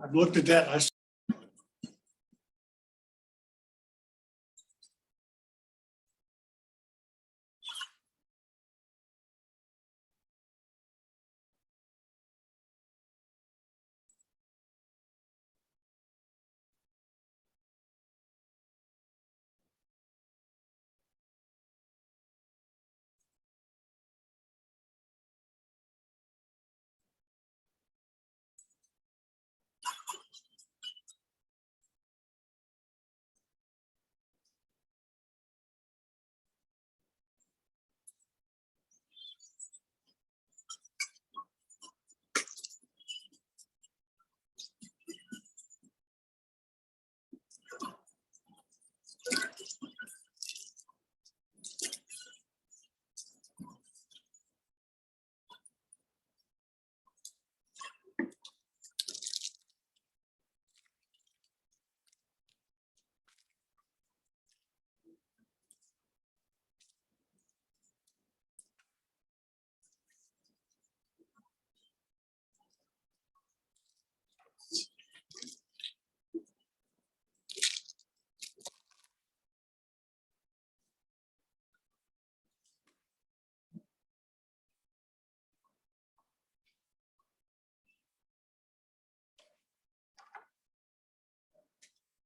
I've looked at that.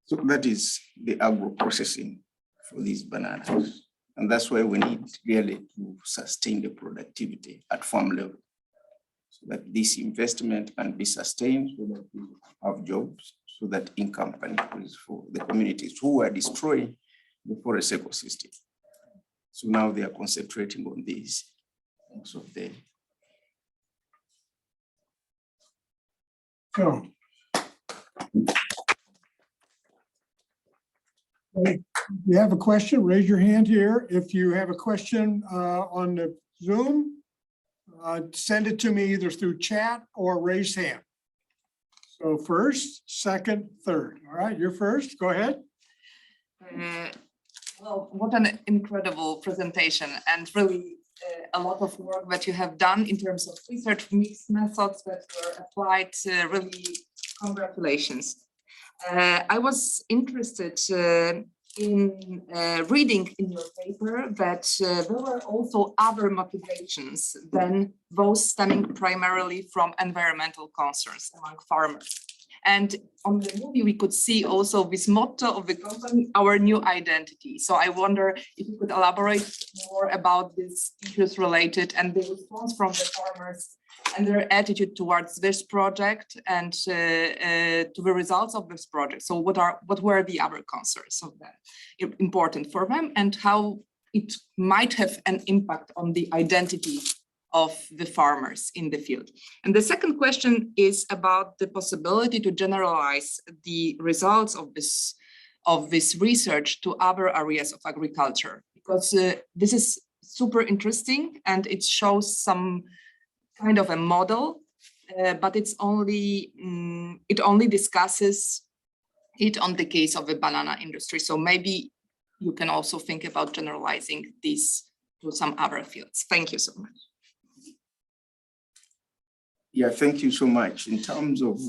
So that is the agro-processing for these bananas. And that's why we need really to sustain the productivity at farm level, so that this investment can be sustained, so that we have jobs, so that income can increase for the communities who are destroying the forest ecosystem. So now they are concentrating on these things of the. So, if you have a question, raise your hand here. If you have a question on the Zoom, send it to me either through chat or raise hand. So first, second, third. All right, you're first. Go ahead. Well, what an incredible presentation, and really a lot of work that you have done in terms of research mixed methods that were applied. Really, congratulations. I was interested in reading in your paper that there were also other motivations than those stemming primarily from environmental concerns among farmers. And on the movie, we could see also this motto of the company, our new identity. So I wonder if you could elaborate more about these issues related and the response from the farmers and their attitude towards this project and to the results of this project. So what were the other concerns of that important for them, and how it might have an impact on the identity of the farmers in the field? And the second question is about the possibility to generalize the results of this research to other areas of agriculture, because this is super interesting and it shows some kind of a model, but it's only it only discusses it on the case of the banana industry. So maybe you can also think about generalizing this to some other fields. Thank you so much. Yeah, thank you so much. In terms of,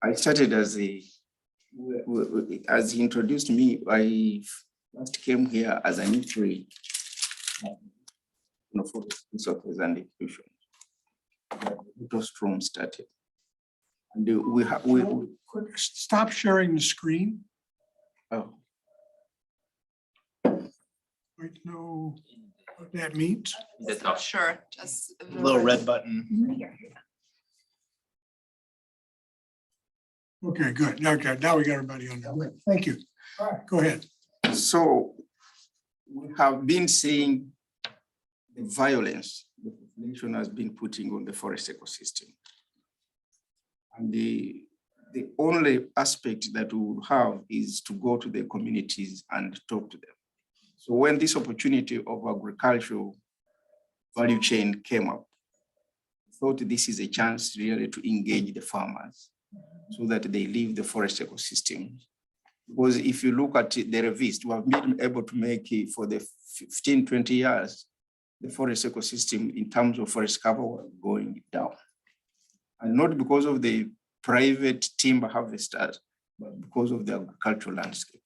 I started as he introduced me, I first came here as an intern, for the South-western Uganda. It was from started. And we Stop sharing the screen. oh, I don't know what that means. The top Sure, just the little red button. Okay, good. Okay, now we got everybody on there. Thank you. All right, go ahead. so we have been seeing the violence the population has been putting on the forest ecosystem. And the only aspect that we will have is to go to the communities and talk to them. So when this opportunity of agricultural value chain came up, I thought this is a chance really to engage the farmers so that they leave the forest ecosystem. Because if you look at the revist, we have been able to make it for the 15, 20 years, the forest ecosystem in terms of forest cover was going down. And not because of the private timber harvesters, but because of the agricultural landscape.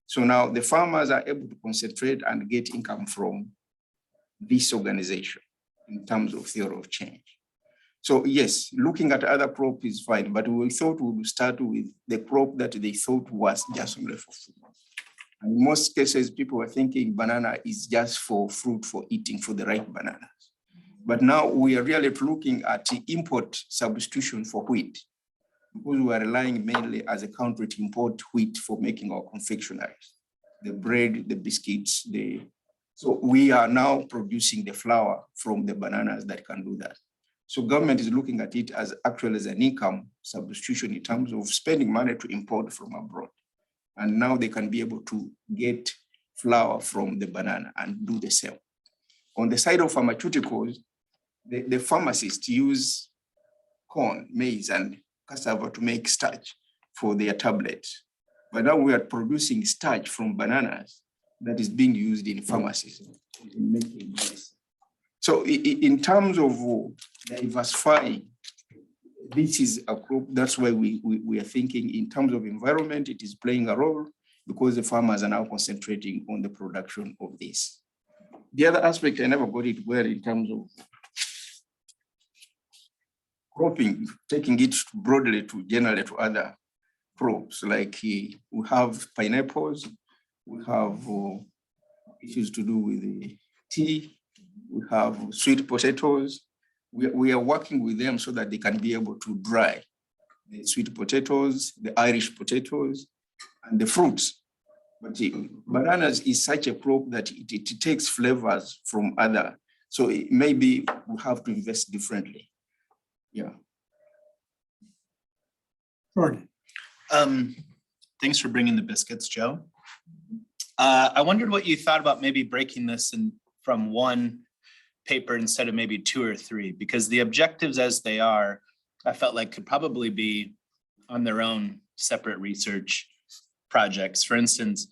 So now the farmers are able to concentrate and get income from this organization in terms of theory of change. So yes, looking at other crop is fine, but we thought we would start with the crop that they thought was just only for food. And in most cases, people were thinking banana is just for fruit for eating, for the right bananas. But now we are really looking at the import substitution for wheat, because we are relying mainly as a country to import wheat for making our confectionaries, the bread, the biscuits, so we are now producing the flour from the bananas that can do that. So government is looking at it as actually as an income substitution in terms of spending money to import from abroad. And now they can be able to get flour from the banana and do the same. On the side of pharmaceuticals, the pharmacists use corn, maize, and cassava to make starch for their tablets. But now we are producing starch from bananas that is being used in pharmacies in making medicine. So in terms of diversifying, this is a crop. That's why we are thinking in terms of environment, it is playing a role because the farmers are now concentrating on the production of this. The other aspect, I never got it well in terms of cropping, taking it broadly to generally to other crops, like we have pineapples, we have issues to do with the tea, we have sweet potatoes. We are working with them so that they can be able to dry the sweet potatoes, the Irish potatoes, and the fruits. But bananas is such a crop that it takes flavors from other. So maybe we have to invest differently. Yeah. Jordan. Thanks for bringing the biscuits, Joe. I wondered what you thought about maybe breaking this from one paper instead of maybe 2 or 3, because the objectives as they are, I felt like could probably be on their own separate research projects. For instance,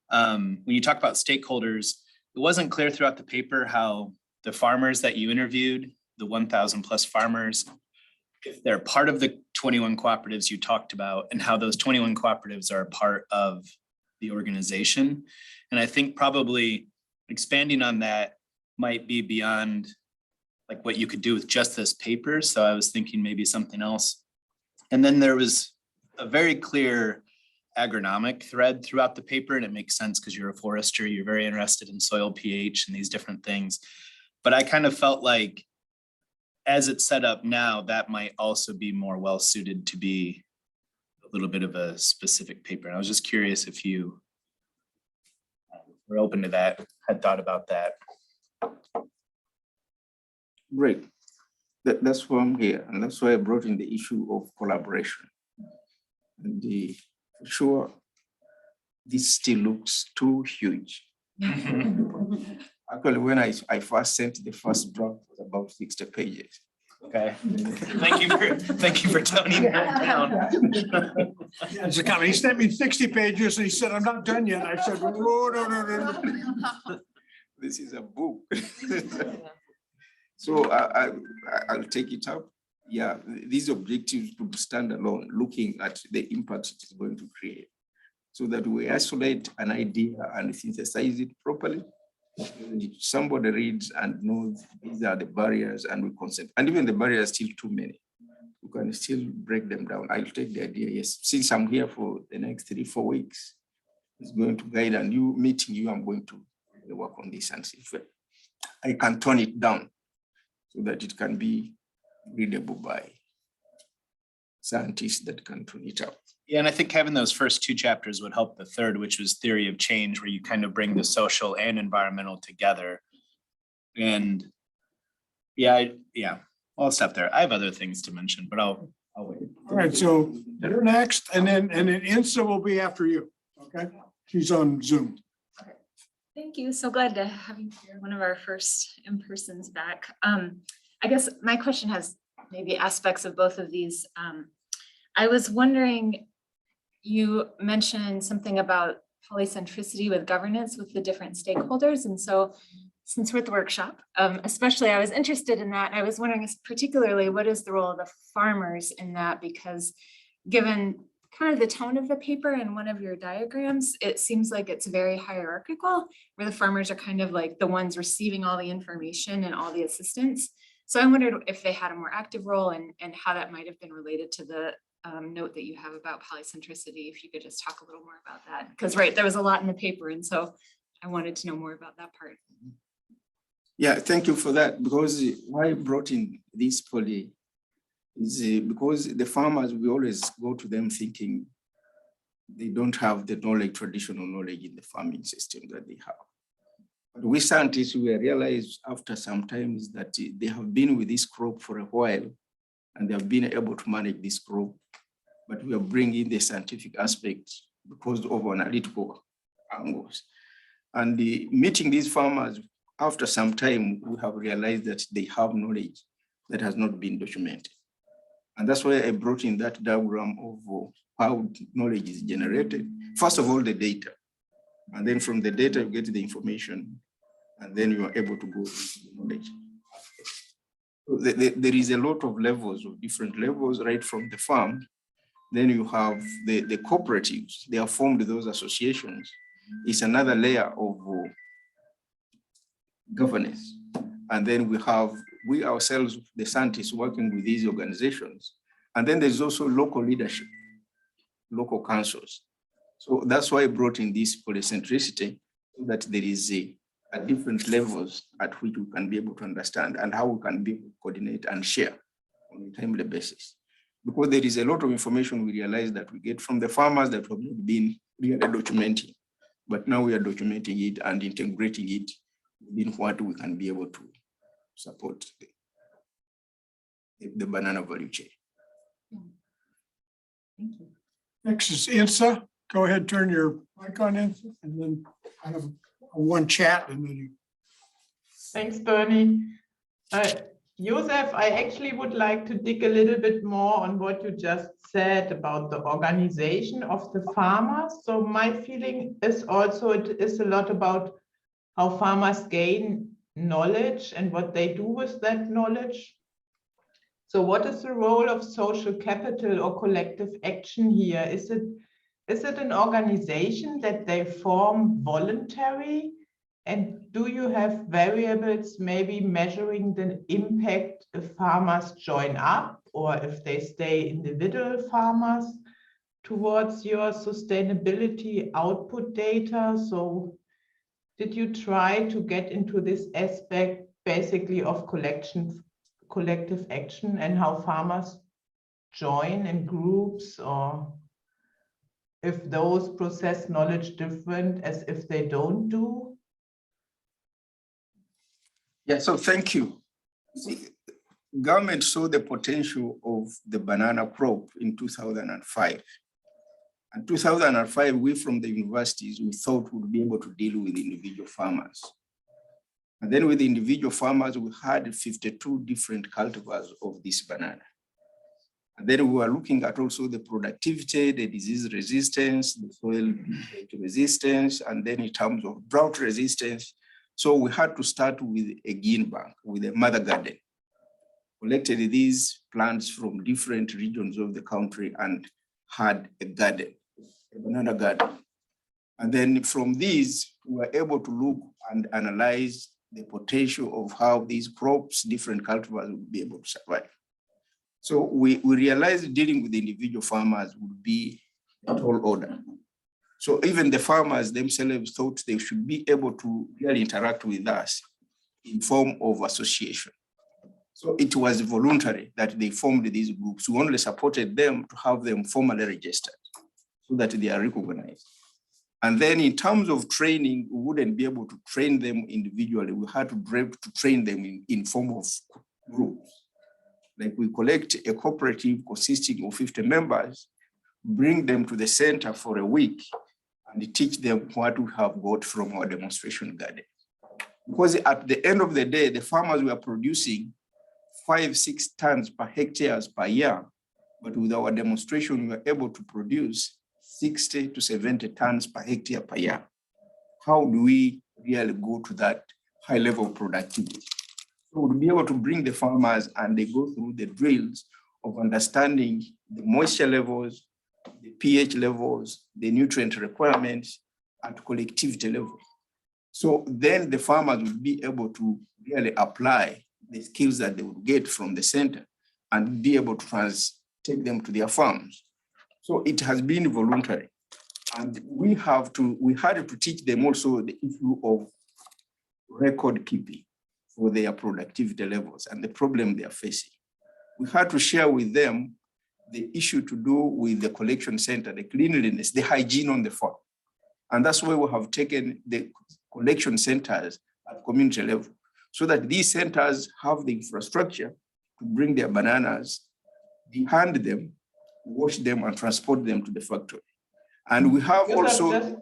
when you talk about stakeholders, it wasn't clear throughout the paper how the farmers that you interviewed, the 1,000 plus farmers, if they're part of the 21 cooperatives you talked about, and how those 21 cooperatives are a part of the organization. And I think probably expanding on that might be beyond like what you could do with just this paper. So I was thinking maybe something else. And then there was a very clear agronomic thread throughout the paper, and it makes sense because you're a forester, you're very interested in soil pH and these different things. But I kind of felt like as it's set up now, that might also be more well suited to be a little bit of a specific paper. And I was just curious if you were open to that, had thought about that. Great. That's why I'm here, and that's why I brought in the issue of collaboration. And for sure, this still looks too huge. Actually, when I first sent the first draft, it was about 60 pages. Okay. Thank you for toning that down. Yeah, it's a comment. He sent me 60 pages and he said, I'm not done yet. I said, oh, no. This is a book. So I'll take it up. Yeah, these objectives to stand alone, looking at the impact it is going to create, so that we isolate an idea and synthesize it properly. Somebody reads and knows these are the barriers, and we consent. And even the barriers are still too many. We can still break them down. I'll take the idea, yes. Since I'm here for the next 3-4 weeks, it's going to guide, and you meeting you, I'm going to work on this and see if I can tone it down so that it can be readable by scientists that can tune it up. Yeah, and I think having those first 2 chapters would help the third, which was theory of change, where you kind of bring the social and environmental together. And yeah, I'll stop there. I have other things to mention, but I'll wait. All right, so you're next, and then Insa will be after you. Okay, she's on Zoom. Thank you. So glad to have you here. One of our first in-persons back. I guess my question has maybe aspects of both of these. I was wondering, you mentioned something about polycentricity with governance with the different stakeholders. And so since we're at the workshop, especially I was interested in that. I was wondering particularly what is the role of the farmers in that, because given kind of the tone of the paper in one of your diagrams, it seems like it's very hierarchical, where the farmers are kind of like the ones receiving all the information and all the assistance. So I wondered if they had a more active role and how that might have been related to the note that you have about polycentricity. If you could just talk a little more about that, because right, there was a lot in the paper, and so I wanted to know more about that part. Yeah, thank you for that, because why I brought in this poly is because the farmers, we always go to them thinking they don't have the knowledge, traditional knowledge in the farming system that they have. But we scientists, we realize after some time is that they have been with this crop for a while and they have been able to manage this crop, but we are bringing the scientific aspect because of analytical angles. And meeting these farmers, after some time, we have realized that they have knowledge that has not been documented. And that's why I brought in that diagram of how knowledge is generated. First of all, the data. And then from the data, you get the information, and then you are able to go into the knowledge. So there is a lot of levels, of different levels, right from the farm. Then you have the cooperatives. They have formed those associations. It's another layer of governance. And then we ourselves, the scientists, working with these organizations. And then there's also local leadership, local councils. So that's why I brought in this polycentricity, so that there is at different levels at which we can be able to understand and how we can be able to coordinate and share on a timely basis. Because there is a lot of information we realize that we get from the farmers that have not been really documenting. But now we are documenting it and integrating it within what we can be able to support the banana value chain. Thank you. Next is INSA. Go ahead, turn your mic on, INSA, and then I have one chat and then you. Thanks, Bernie. Joseph, I actually would like to dig a little bit more on what you just said about the organization of the farmers. So my feeling is also it is a lot about how farmers gain knowledge and what they do with that knowledge. So what is the role of social capital or collective action here? Is it an organization that they form voluntary? And do you have variables maybe measuring the impact if farmers join up or if they stay individual farmers towards your sustainability output data? So did you try to get into this aspect basically of collective action and how farmers join in groups, or if those process knowledge different as if they don't do? Yeah, so thank you. See, government saw the potential of the banana crop in 2005. In 2005, we from the universities, we thought we'd be able to deal with individual farmers. And then with the individual farmers, we had 52 different cultivars of this banana. And then we were looking at also the productivity, the disease resistance, the soil resistance, and then in terms of drought resistance. So we had to start with a gene bank, with a mother garden. Collected these plants from different regions of the country and had a garden, a banana garden. And then from these, we were able to look and analyze the potential of how these crops, different cultivars would be able to survive. So we realized dealing with individual farmers would be a tall order. So even the farmers themselves thought they should be able to really interact with us in form of association. So it was voluntary that they formed these groups. We only supported them to have them formally registered so that they are recognized. And then in terms of training, we wouldn't be able to train them individually. We had to train them in form of groups. Like we collect a cooperative consisting of 50 members, bring them to the center for a week, and teach them what we have got from our demonstration garden. Because at the end of the day, the farmers were producing 5-6 tons per hectares per year, but with our demonstration, we were able to produce 60 to 70 tons per hectare per year. How do we really go to that high level of productivity. So we'll be able to bring the farmers and they go through the drills of understanding the moisture levels, the pH levels, the nutrient requirements at collectivity level. So then the farmers will be able to really apply the skills that they would get from the center and be able to take them to their farms. So it has been voluntary. And we had to teach them also the issue of record keeping for their productivity levels and the problem they are facing. We had to share with them the issue to do with the collection center, the cleanliness, the hygiene on the farm. And that's why we have taken the collection centers at community level, so that these centers have the infrastructure to bring their bananas, hand them, wash them, and transport them to the factory. And we have also...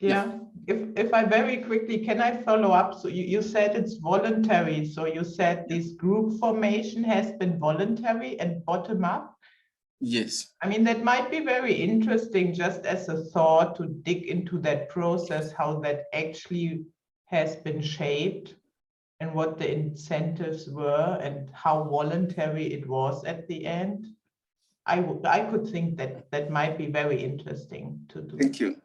If I very quickly, can I follow up? So you said it's voluntary. So you said this group formation has been voluntary and bottom up? Yes. I mean, that might be very interesting just as a thought to dig into that process, how that actually has been shaped and what the incentives were and how voluntary it was at the end. I could think that that might be very interesting to do. Thank you.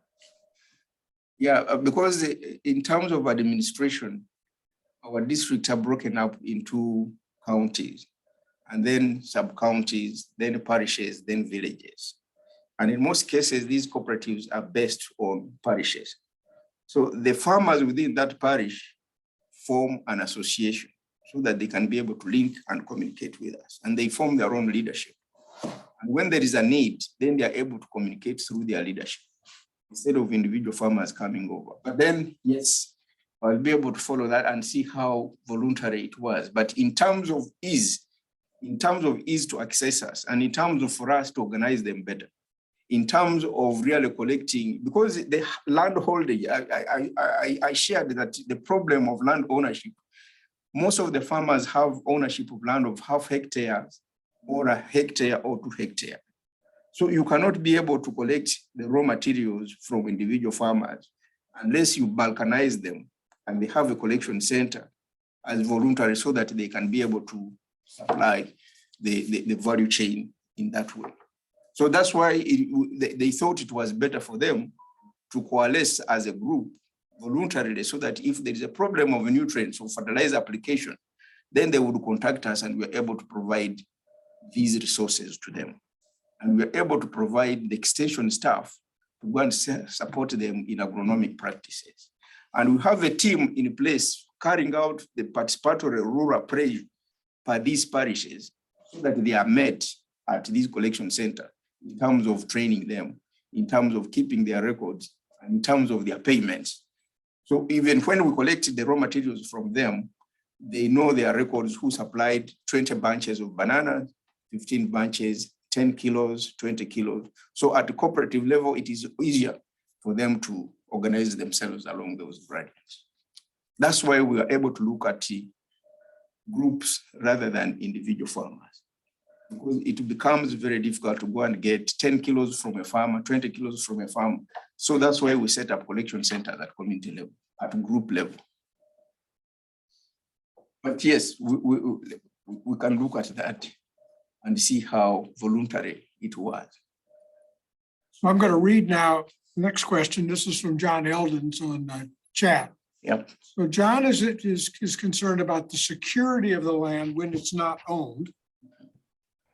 Yeah, because in terms of administration, our districts are broken up into counties, and then sub-counties, then parishes, then villages. And in most cases, these cooperatives are based on parishes. So the farmers within that parish form an association so that they can be able to link and communicate with us. And they form their own leadership. And when there is a need, then they are able to communicate through their leadership instead of individual farmers coming over. But then, yes, I'll be able to follow that and see how voluntary it was. But in terms of ease to access us, and in terms of for us to organize them better, in terms of really collecting, because the land holding, I shared that the problem of land ownership, most of the farmers have ownership of land of half hectares or a hectare or 2 hectares. So you cannot be able to collect the raw materials from individual farmers unless you balkanize them and they have a collection center as voluntary so that they can be able to supply the value chain in that way. So that's why they thought it was better for them to coalesce as a group voluntarily so that if there is a problem of nutrients or fertilizer application, then they would contact us and we're able to provide these resources to them. And we're able to provide the extension staff to go and support them in agronomic practices. And we have a team in place carrying out the participatory rural appraisal by these parishes so that they are met at this collection center in terms of training them, in terms of keeping their records, and in terms of their payments. So even when we collected the raw materials from them, they know their records who supplied 20 bunches of bananas, 15 bunches, 10 kilos, 20 kilos. So at the cooperative level, it is easier for them to organize themselves along those gradients. That's why we are able to look at groups rather than individual farmers, because it becomes very difficult to go and get 10 kilos from a farmer, 20 kilos from a farmer. So that's why we set up collection centers at community level, at group level. But yes, we can look at that and see how voluntary it was. So I'm going to read now the next question. This is from John Eldon's on chat. Yep. So John is concerned about the security of the land when it's not owned,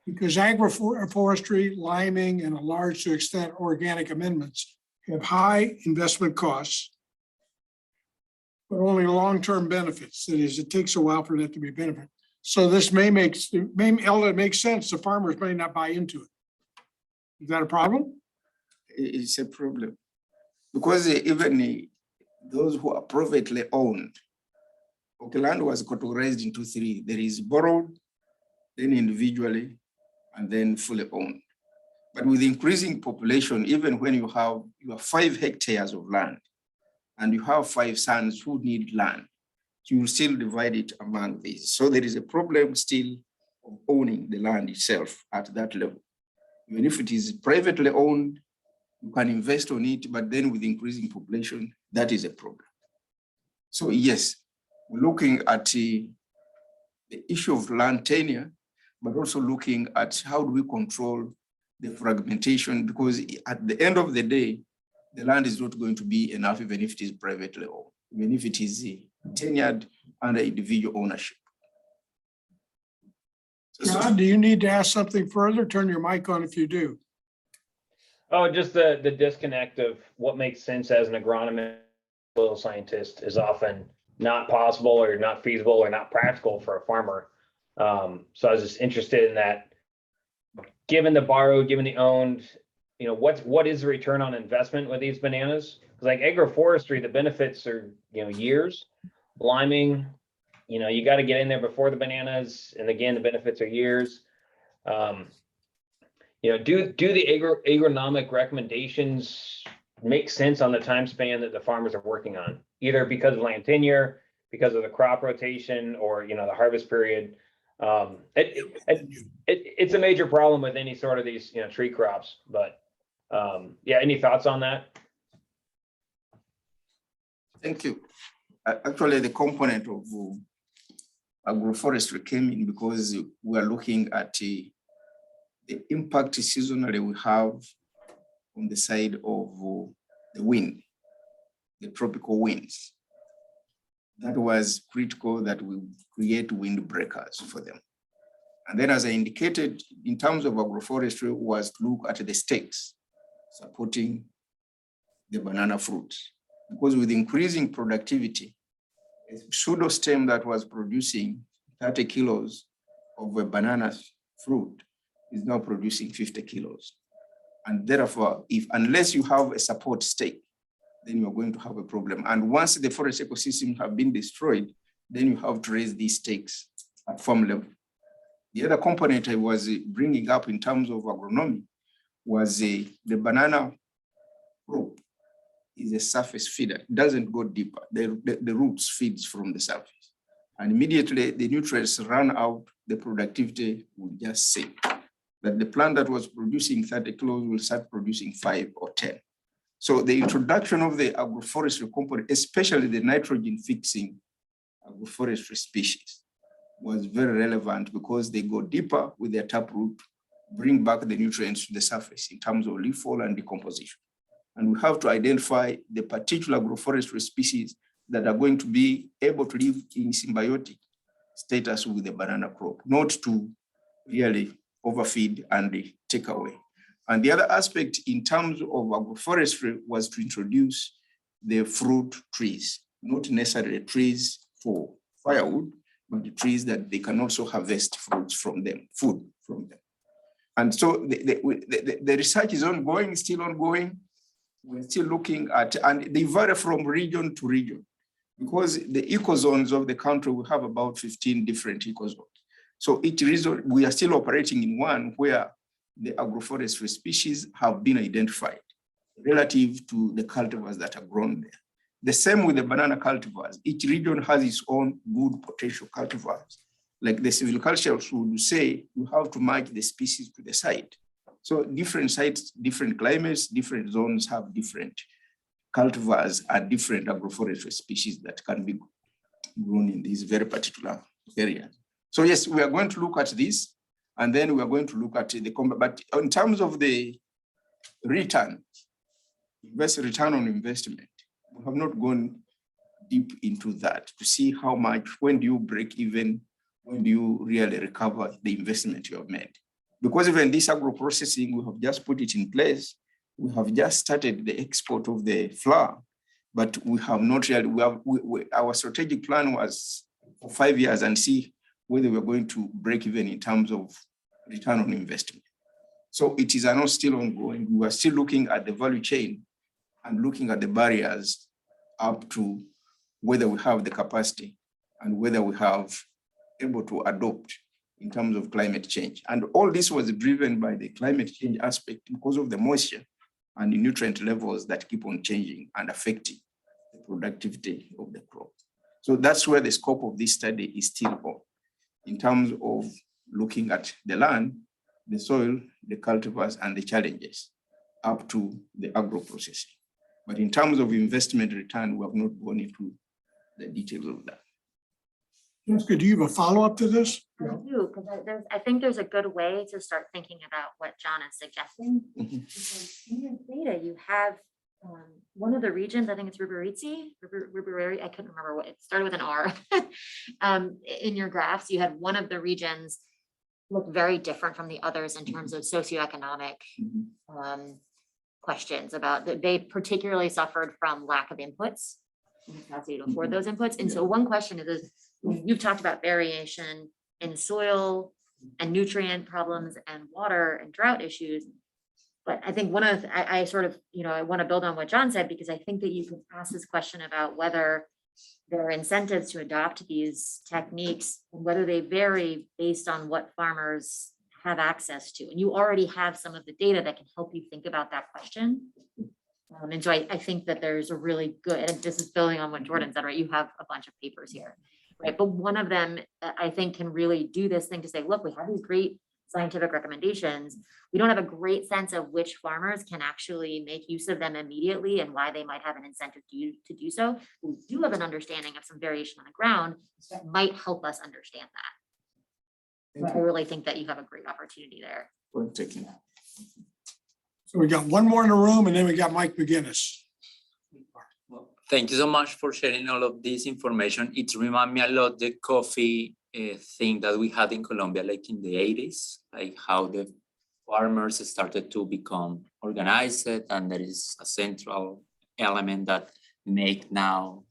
because agroforestry, liming, and a large extent organic amendments have high investment costs, but only long-term benefits. That is, it takes a while for that to be a benefit. So this it makes sense. The farmers may not buy into it. Is that a problem? It's a problem because even those who are privately owned, okay, land was categorized into 3. There is borrowed, then individually, and then fully owned. But with increasing population, even when you have 5 hectares of land and you have 5 sons who need land, you will still divide it among these. So there is a problem still of owning the land itself at that level. Even if it is privately owned, you can invest on it, but then with increasing population, that is a problem. So yes, We're looking at the issue of land tenure, but also looking at how do we control the fragmentation, because at the end of the day, the land is not going to be enough, even if it is privately owned, even if it is tenured under individual ownership. John, do you need to ask something further? Turn your mic on if you do. Oh, just the disconnect of what makes sense as an agronomist, soil scientist is often not possible or not feasible or not practical for a farmer. So I was just interested in that. Given the borrowed, given the owned, you know, what is the return on investment with these bananas? Because like agroforestry, the benefits are, you know, years. Liming, you know, you got to get in there before the bananas, and again, the benefits are years. You know, do the agronomic recommendations make sense on the time span that the farmers are working on, either because of land tenure, because of the crop rotation, or, you know, the harvest period? It's a major problem with any sort of these, you know, tree crops, but yeah, any thoughts on that? Thank you. Actually, the component of agroforestry came in because we are looking at the impact seasonally we have on the side of the wind, the tropical winds. That was critical, that we create wind breakers for them. And then, as I indicated, in terms of agroforestry, was to look at the stakes supporting the banana fruit. Because with increasing productivity, a pseudo stem that was producing 30 kilos of a banana fruit is now producing 50 kilos. And therefore, unless you have a support stake, then you're going to have a problem. And once the forest ecosystems have been destroyed, then you have to raise these stakes at farm level. The other component I was bringing up in terms of agronomy was the banana crop is a surface feeder. It doesn't go deeper. The roots feeds from the surface. And immediately the nutrients run out, the productivity will just sink. That the plant that was producing 30 kilos will start producing 5 or 10. So the introduction of the agroforestry component, especially the nitrogen fixing agroforestry species, was very relevant because they go deeper with their taproot, bring back the nutrients to the surface in terms of leaf fall and decomposition. And we have to identify the particular agroforestry species that are going to be able to live in symbiotic status with the banana crop, not to really overfeed and take away. And the other aspect in terms of agroforestry was to introduce the fruit trees, not necessarily trees for firewood, but the trees that they can also harvest fruits from them, food from them. And so the research is ongoing, still ongoing. We're still looking at, and they vary from region to region, because the ecozones of the country, we have about 15 different ecozones. So each region, we are still operating in one where the agroforestry species have been identified relative to the cultivars that are grown there. The same with the banana cultivars. Each region has its own good potential cultivars. Like the silviculturists would say, you have to match the species to the site. So different sites, different climates, different zones have different cultivars and different agroforestry species that can be grown in these very particular areas. So yes, we are going to look at this, and then we are going to look at the, but in terms of the return on investment, we have not gone deep into that to see how much, when do you break even, when do you really recover the investment you have made. Because even this agro-processing, we have just put it in place. We have just started the export of the flour, but we have not really, our strategic plan was for 5 years and see whether we're going to break even in terms of return on investment. So it is now still ongoing. We are still looking at the value chain and looking at the barriers up to whether we have the capacity and whether we have able to adopt in terms of climate change. And all this was driven by the climate change aspect because of the moisture and the nutrient levels that keep on changing and affecting the productivity of the crop. So that's where the scope of this study is still on, in terms of looking at the land, the soil, the cultivars, and the challenges up to the agro-processing. But in terms of investment return, we have not gone into the details of that. Jessica, do you have a follow-up to this? I do, because I think there's a good way to start thinking about what John is suggesting. Because in your data, you have one of the regions, I think it's Ribarity, I couldn't remember what, it started with an R. In your graphs, you had one of the regions look very different from the others in terms of socioeconomic questions about that. They particularly suffered from lack of inputs, capacity to afford those inputs. And so one question is, you've talked about variation in soil and nutrient problems and water and drought issues. But I think one of, I sort of, I want to build on what John said, because I think that you can ask this question about whether there are incentives to adopt these techniques and whether they vary based on what farmers have access to. And you already have some of the data that can help you think about that question. And so I think that there's a really good, and this is building on what Jordan said, right? You have a bunch of papers here, right? But one of them, I think, can really do this thing to say, look, we have these great scientific recommendations. We don't have a great sense of which farmers can actually make use of them immediately and why they might have an incentive to do so. But we do have an understanding of some variation on the ground that might help us understand that. So I really think that you have a great opportunity there. For taking. So we got one more in the room, and then we got Mike McGinnis. Well, thank you so much for sharing all of this information. It reminds me a lot the coffee thing that we had in Colombia, like in the 80s, like how the farmers started to become organized, and there is a central element that make now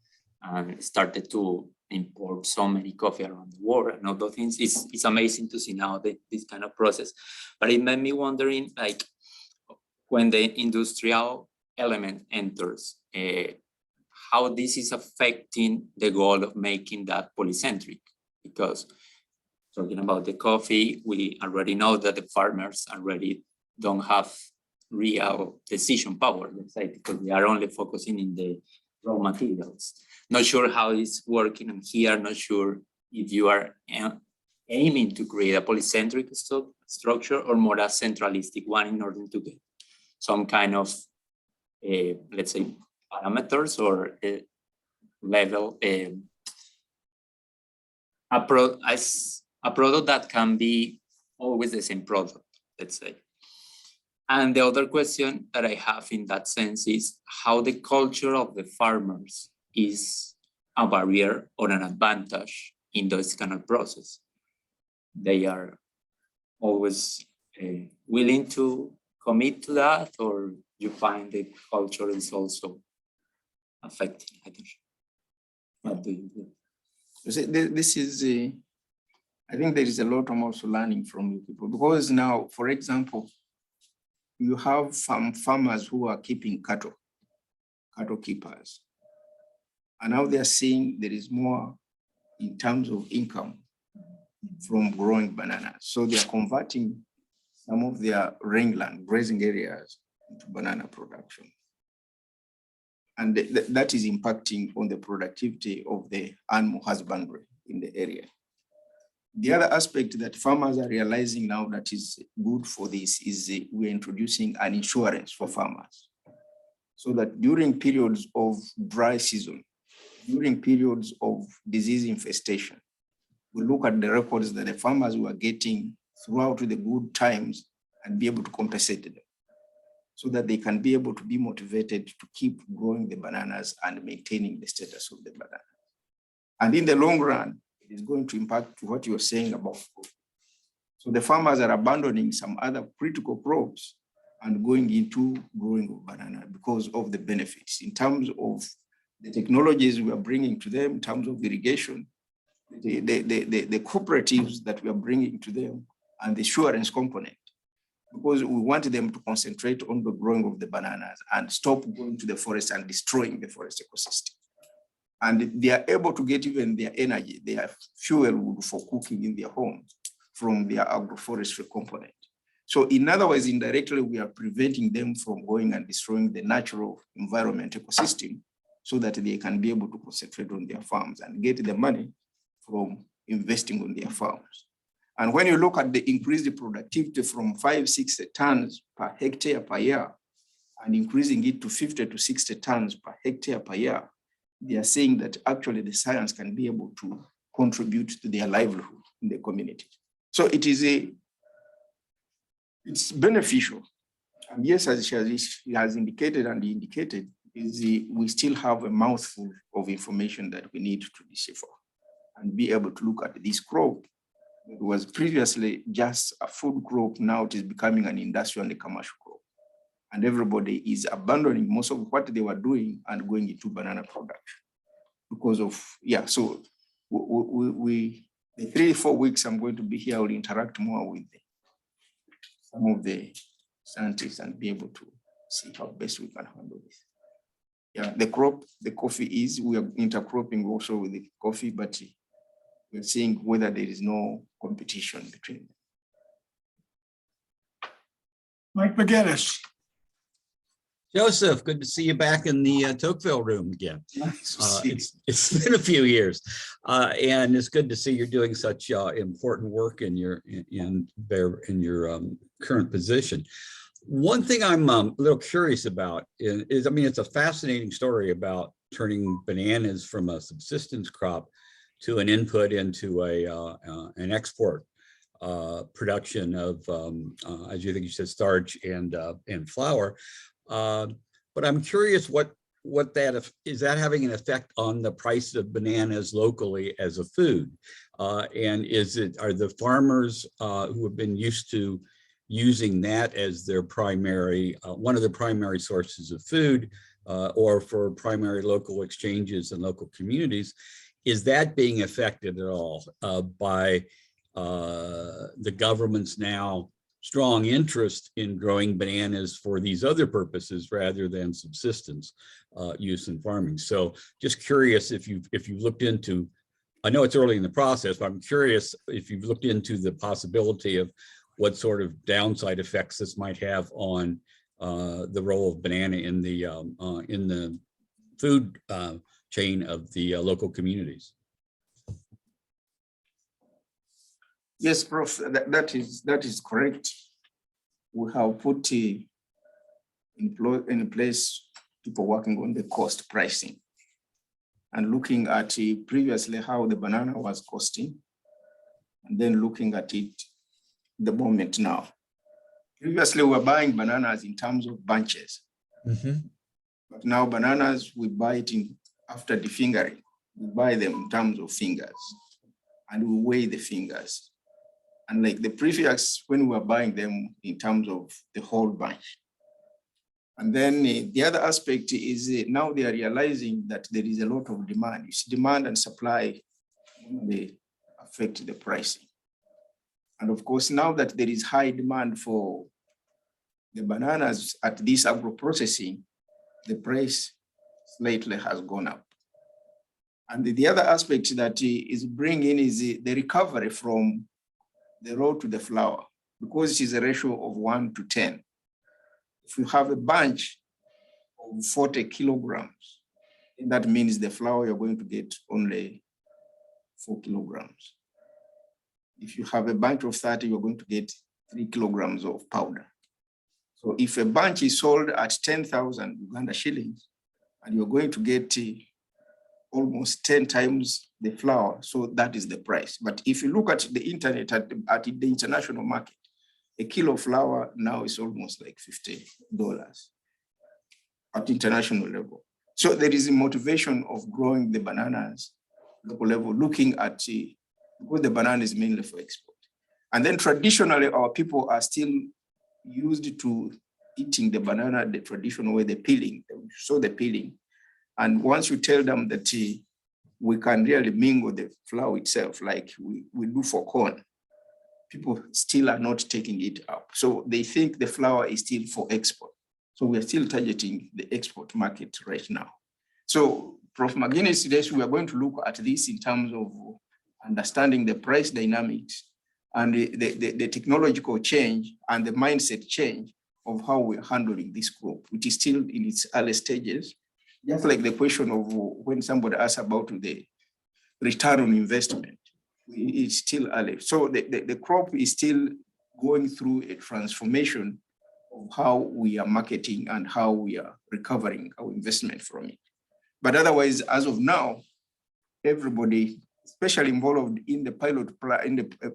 started to import so many coffee around the world and other things. It's amazing to see now this kind of process, but it made me wondering, like, when the industrial element enters, how this is affecting the goal of making that polycentric. Because talking about the coffee, we already know that the farmers already don't have real decision power, let's say, because they are only focusing in the raw materials. Not sure how it's working in here, not sure if you are aiming to create a polycentric structure or more a centralistic one in order to get some kind of, let's say, parameters or level, a product that can be always the same product, let's say. And the other question that I have in that sense is how the culture of the farmers is a barrier or an advantage in this kind of process. They are always willing to commit to that, or you find the culture is also affecting? I don't know. What do you do? This is I think there is a lot I'm also learning from you people, because now, for example, you have farmers who are keeping cattle keepers, and now they are seeing there is more in terms of income from growing bananas. So they are converting some of their rangeland, grazing areas, into banana production. And that is impacting on the productivity of the animal husbandry in the area. The other aspect that farmers are realizing now that is good for this is we're introducing an insurance for farmers, so that during periods of dry season, during periods of disease infestation, we look at the records that the farmers were getting throughout the good times and be able to compensate them, so that they can be able to be motivated to keep growing the bananas and maintaining the status of the banana. And in the long run, it is going to impact what you're saying about food. So the farmers are abandoning some other critical crops and going into growing of banana because of the benefits in terms of the technologies we are bringing to them, in terms of irrigation, the cooperatives that we are bringing to them, and the assurance component, because we want them to concentrate on the growing of the bananas and stop going to the forest and destroying the forest ecosystem. And they are able to get even their energy, their fuel wood for cooking in their homes from their agroforestry component. So in other words, indirectly, we are preventing them from going and destroying the natural environment ecosystem, so that they can be able to concentrate on their farms and get the money from investing on their farms. And when you look at the increased productivity from 5-6 tons per hectare per year and increasing it to 50 to 60 tons per hectare per year, they are saying that actually the science can be able to contribute to their livelihood in the community. So it's beneficial. And yes, as she has indicated and indicated, we still have a mouthful of information that we need to decipher and be able to look at this crop. It was previously just a food crop, now it is becoming an industrial and a commercial crop. And everybody is abandoning most of what they were doing and going into banana production because of, yeah, so the 3-4 weeks I'm going to be here, I will interact more with some of the scientists and be able to see how best we can handle this. Yeah, the coffee we are intercropping also with the coffee, but we're seeing whether there is no competition between them. Mike McGinnis. Joseph, good to see you back in the Tocqueville room again. Nice to see. It's been a few years, and it's good to see you're doing such important work in your current position. One thing I'm a little curious about is, I mean, it's a fascinating story about turning bananas from a subsistence crop to an input into an export production of, as you think you said, starch and flour. But I'm curious what that is that having an effect on the price of bananas locally as a food, and are the farmers who have been used to using that as their primary one of the primary sources of food, or for primary local exchanges and local communities, is that being affected at all by the government's now strong interest in growing bananas for these other purposes rather than subsistence use in farming? So just curious if you've looked into, I know it's early in the process, but I'm curious if you've looked into the possibility of what sort of downside effects this might have on the role of banana in the food chain of the local communities. Yes, Prof, that is correct. We have put in place people working on the cost pricing and looking at previously how the banana was costing, and then looking at it the moment now. Previously, we were buying bananas in terms of bunches, but now bananas, we buy it after defingering. We buy them in terms of fingers, and we weigh the fingers. And like the previous, when we were buying them in terms of the whole bunch. And then the other aspect is now they are realizing that there is a lot of demand. You see, demand and supply, they affect the pricing. And of course, now that there is high demand for the bananas at this agro-processing, the price slightly has gone up. And the other aspect that is bringing is the recovery from the raw to the flour, because it is a ratio of 1 to 10. If you have a bunch of 40 kilograms, that means the flour you're going to get only 4 kilograms. If you have a bunch of 30, you're going to get 3 kilograms of powder. So if a bunch is sold at 10,000 Uganda shillings, and you're going to get almost 10 times the flour, so that is the price. But if you look at the internet, at the international market, a kilo of flour now is almost like $50 at international level. So there is a motivation of growing the bananas local level, looking at, because the banana is mainly for export. And then traditionally, our people are still used to eating the banana the traditional way, the peeling, so the peeling. And once you tell them that we can really mingle the flour itself, like we do for corn, people still are not taking it up. So they think the flour is still for export. So we're still targeting the export market right now. So Prof. McGinnis, today we are going to look at this in terms of understanding the price dynamics and the technological change and the mindset change of how we're handling this crop, which is still in its early stages. Just like the question of when somebody asks about the return on investment, it's still early. So the crop is still going through a transformation of how we are marketing and how we are recovering our investment from it. But otherwise, as of now, everybody especially involved in the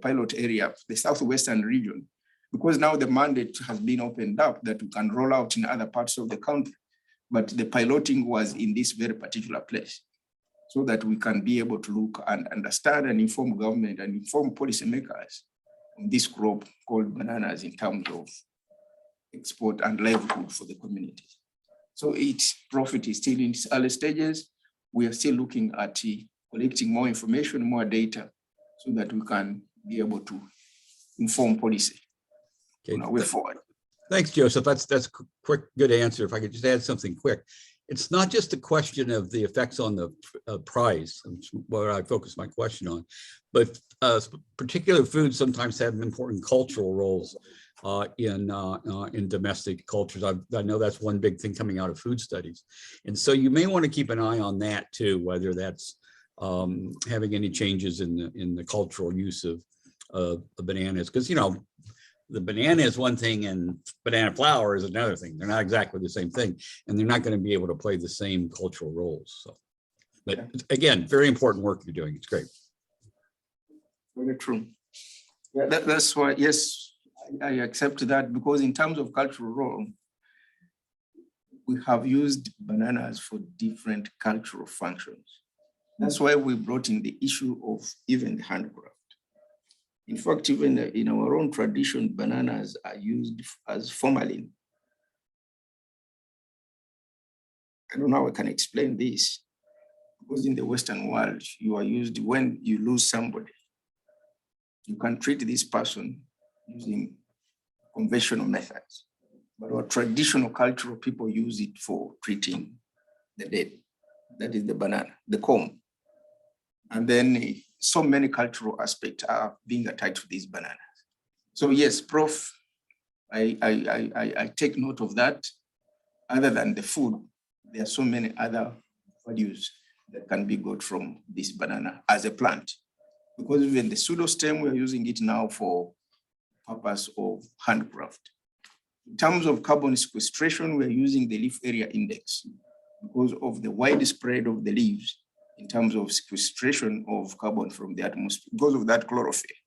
pilot area, the South-western region, because now the mandate has been opened up that we can roll out in other parts of the country. But the piloting was in this very particular place, so that we can be able to look and understand and inform government and inform policymakers on this crop called bananas in terms of export and livelihood for the community. So its profit is still in its early stages. We are still looking at collecting more information, more data, so that we can be able to inform policy on our way forward. Thanks, Joseph. That's a quick, good answer. If I could just add something quick. It's not just a question of the effects on the price, which is what I focus my question on, but particular foods sometimes have important cultural roles in domestic cultures. I know that's one big thing coming out of food studies. And so you may want to keep an eye on that too, whether that's having any changes in the cultural use of bananas, because, you know, the banana is one thing and banana flour is another thing. They're not exactly the same thing, and they're not going to be able to play the same cultural roles. So, but again, very important work you're doing. It's great. Very true. Yeah, that's why, yes, I accept that, because in terms of cultural role, we have used bananas for different cultural functions. That's why we brought in the issue of even the handcraft. In fact, even in our own tradition, bananas are used as formalin. I don't know how I can explain this, because in the Western world, you are used when you lose somebody. You can treat this person using conventional methods, but our traditional cultural people use it for treating the dead. That is the banana, the comb. And then so many cultural aspects are being attached to these bananas. So yes, Prof, I take note of that. Other than the food, there are so many other values that can be got from this banana as a plant. Because even the pseudostem, we're using it now for purpose of handcraft. In terms of carbon sequestration, we're using the leaf area index because of the widespread of the leaves in terms of sequestration of carbon from the atmosphere, because of that chlorophyll.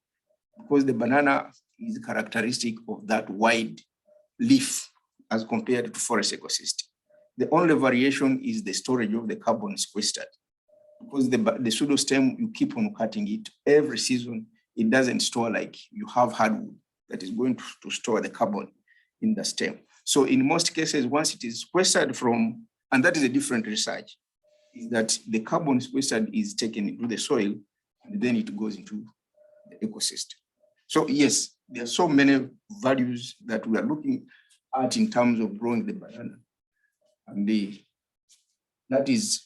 Because the banana is characteristic of that wide leaf as compared to forest ecosystem. The only variation is the storage of the carbon sequestered. Because the pseudostem, you keep on cutting it every season. It doesn't store like you have hardwood that is going to store the carbon in the stem. So in most cases, once it is sequestered from, and that is a different research, is that the carbon sequestered is taken into the soil and then it goes into the ecosystem. So yes, there are so many values that we are looking at in terms of growing the banana. And that is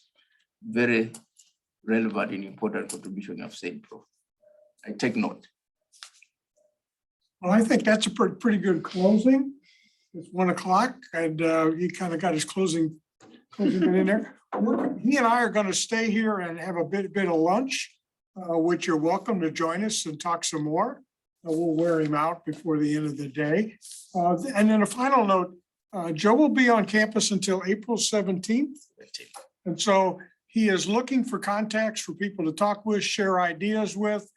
very relevant and important contribution I've said, Prof. I take note. Well, I think that's a pretty good closing. It's 1 o'clock and he kind of got his closing bit in there. He and I are going to stay here and have a bit of lunch, which you're welcome to join us and talk some more. We'll wear him out before the end of the day. And then a final note, Joe will be on campus until April 17th. And so he is looking for contacts for people to talk with, share ideas with,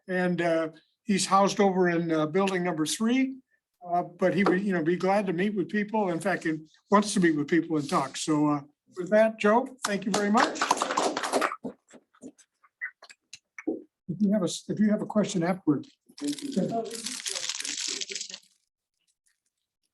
and he's housed over in building number 3. But he would, be glad to meet with people. In fact, he wants to meet with people and talk. So with that, Joe, thank you very much. If you have a question afterward.